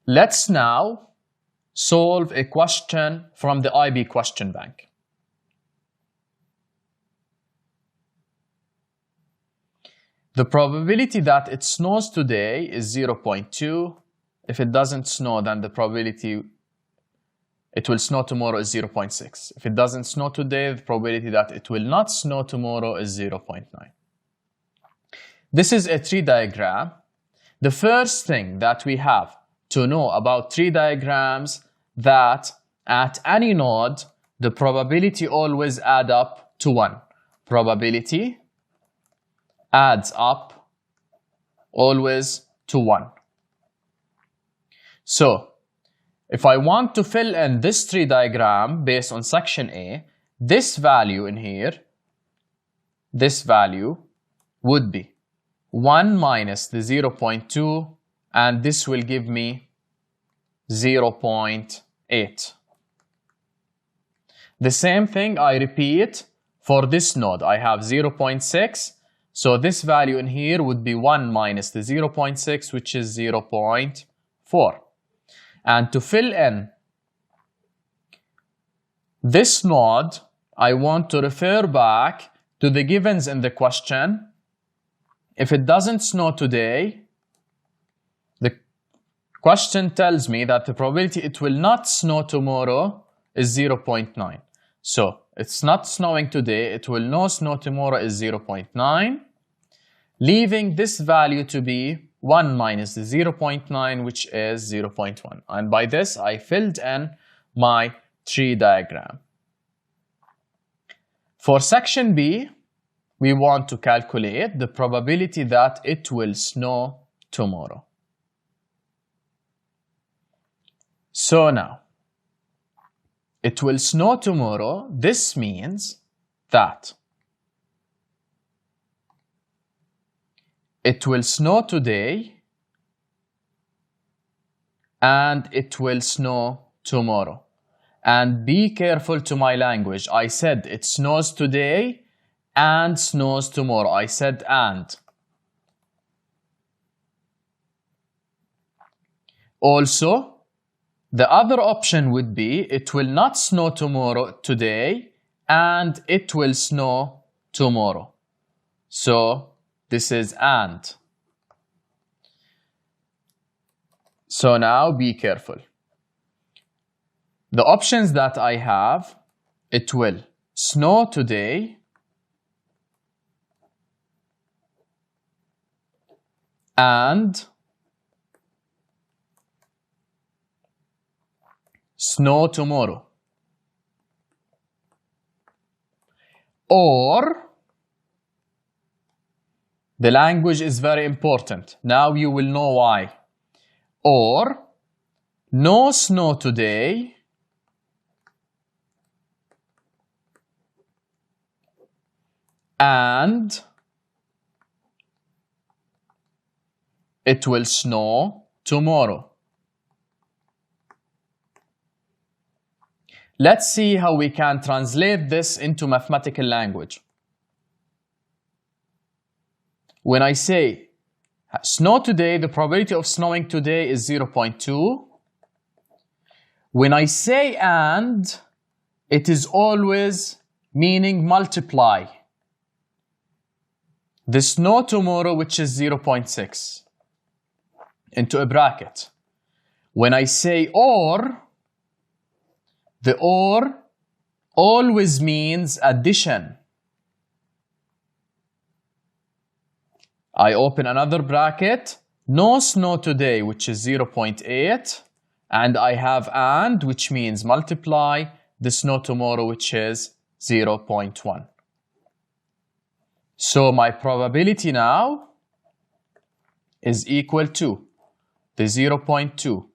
Let's now solve a question from the IB question bank. The probability that it snows today is 0.2. If it doesn't snow, then the probability it will snow tomorrow is 0.6. If it doesn't snow today, the probability that it will not snow tomorrow is 0.9. This is a tree diagram. The first thing that we have to know about tree diagrams that at any node, the probability always adds up to 1. Probability adds up always to 1. So, if I want to fill in this tree diagram based on section A, this value in here, this value would be 1 minus the 0.2, and this will give me 0.8. The same thing I repeat for this node. I have 0.6, so this value in here would be 1 minus the 0.6, which is 0.4. And to fill in this node, I want to refer back to the givens in the question. If it doesn't snow today, the question tells me that the probability it will not snow tomorrow is 0.9. So it's not snowing today, it will not snow tomorrow is 0.9, leaving this value to be 1 minus the 0.9, which is 0.1. And by this, I filled in my tree diagram. For section B, we want to calculate the probability that it will snow tomorrow. So now, it will snow tomorrow. This means that it will snow today and it will snow tomorrow. And be careful to my language. I said it snows today and snows tomorrow. I said and. Also, the other option would be it will not snow today and it will snow tomorrow. So this is and. So now be careful. The options that I have, it will snow today and snow tomorrow. Or, the language is very important. Now you will know why. Or, no snow today and it will snow tomorrow. Let's see how we can translate this into mathematical language. When I say snow today, the probability of snowing today is 0.2. When I say and, it is always meaning multiply. The snow tomorrow, which is 0.6, into a bracket. When I say or, the or always means addition. I open another bracket, no snow today, which is 0.8, and I have and, which means multiply the snow tomorrow, which is 0.1. So my probability now is equal to the 0.2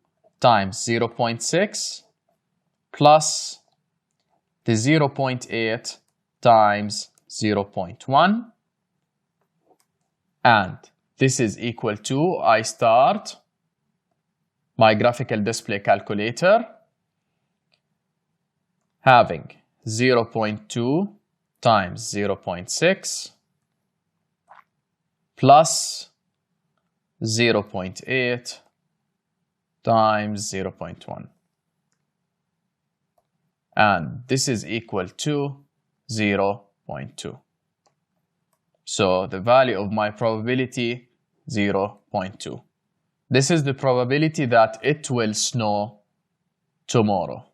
times 0.6 plus the 0.8 times 0.1. And this is equal to, I start my graphical display calculator having 0.2 times 0.6 plus 0.8 times 0.1. And this is equal to 0.2. So the value of my probability, 0.2. This is the probability that it will snow tomorrow.